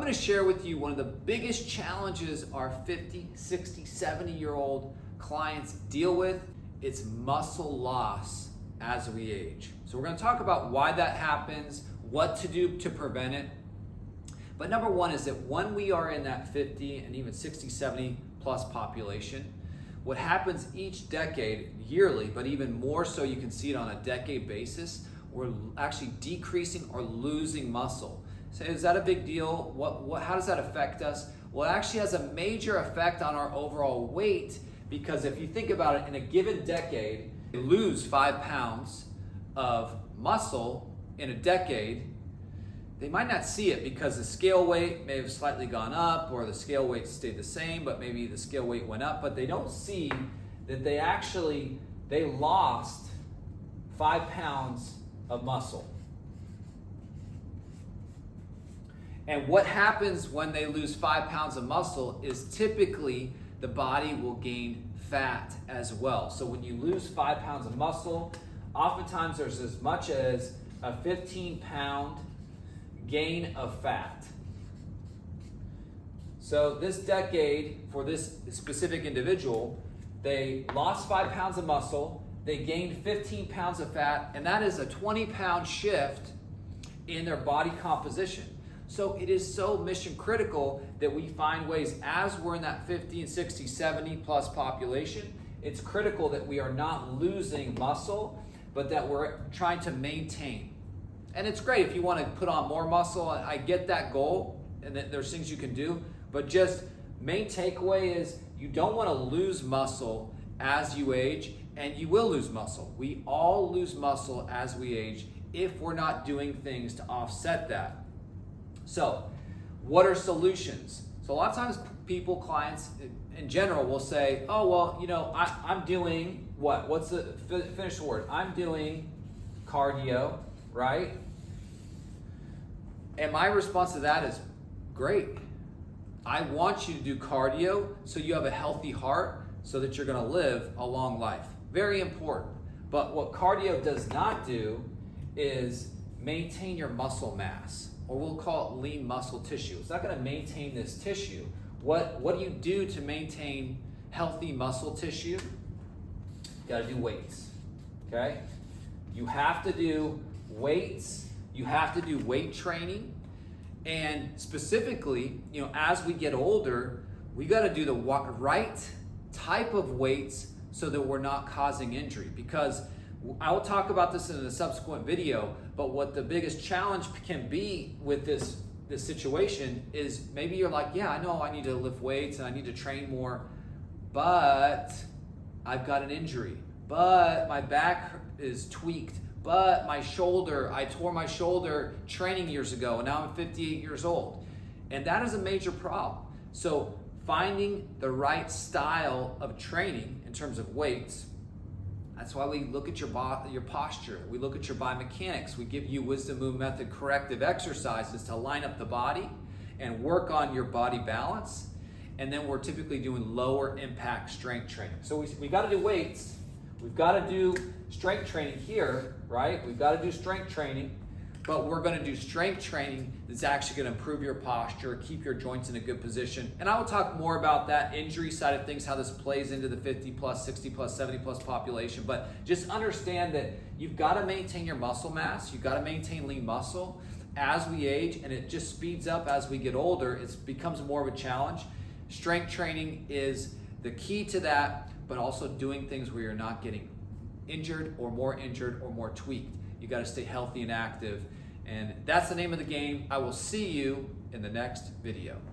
I'm going to share with you one of the biggest challenges our 50, 60, 70-year-old clients deal with. It's muscle loss as we age. So we're going to talk about why that happens, what to do to prevent it. But number one is that when we are in that 50 and even 60, 70 plus population, what happens each decade, yearly, but even more so you can see it on a decade basis, we're actually decreasing or losing muscle. So is that a big deal? How does that affect us? Well, it actually has a major effect on our overall weight, because if you think about it, in a given decade, you lose 5 pounds of muscle in a decade. They might not see it because the scale weight may have slightly gone up, or the scale weight stayed the same, but maybe the scale weight went up, but they don't see that they lost 5 pounds of muscle. And what happens when they lose 5 pounds of muscle is typically the body will gain fat as well. So when you lose 5 pounds of muscle, oftentimes there's as much as a 15-pound gain of fat. So this decade, for this specific individual, they lost 5 pounds of muscle, they gained 15 pounds of fat, and that is a 20-pound shift in their body composition. So it is so mission critical that we find ways, as we're in that 50 and 60, 70 plus population, it's critical that we are not losing muscle, but that we're trying to maintain. And it's great if you want to put on more muscle. I get that goal, and that there's things you can do, but just main takeaway is you don't want to lose muscle as you age, and you will lose muscle. We all lose muscle as we age if we're not doing things to offset that. So, what are solutions? So a lot of times people, clients in general will say, oh, well, I'm doing what? What's the finish word? I'm doing cardio, right? And my response to that is, great. I want you to do cardio so you have a healthy heart so that you're gonna live a long life. Very important. But what cardio does not do is maintain your muscle mass, or we'll call it lean muscle tissue. It's not going to maintain this tissue. What do you do to maintain healthy muscle tissue? You got to do weights, okay? You have to do weights. You have to do weight training. And specifically, as we get older, we got to do the right type of weights so that we're not causing injury. Because I will talk about this in a subsequent video, but what the biggest challenge can be with this situation is maybe you're like, yeah, I know I need to lift weights and I need to train more, but I've got an injury, but my back is tweaked, but my shoulder, I tore my shoulder training years ago and now I'm 58 years old. And that is a major problem. So finding the right style of training in terms of weights, that's why we look at your posture. We look at your biomechanics. We give you Wisdom Move Method corrective exercises to line up the body and work on your body balance. And then we're typically doing lower impact strength training. So we got to do weights. We've got to do strength training here, right? We've got to do strength training, but we're going to do strength training that's actually going to improve your posture, keep your joints in a good position. And I will talk more about that injury side of things, how this plays into the 50 plus, 60 plus, 70 plus population. But just understand that you've got to maintain your muscle mass. You've got to maintain lean muscle as we age, and it just speeds up as we get older. It becomes more of a challenge. Strength training is the key to that, but also doing things where you're not getting injured or more tweaked. You got to stay healthy and active. And that's the name of the game. I will see you in the next video.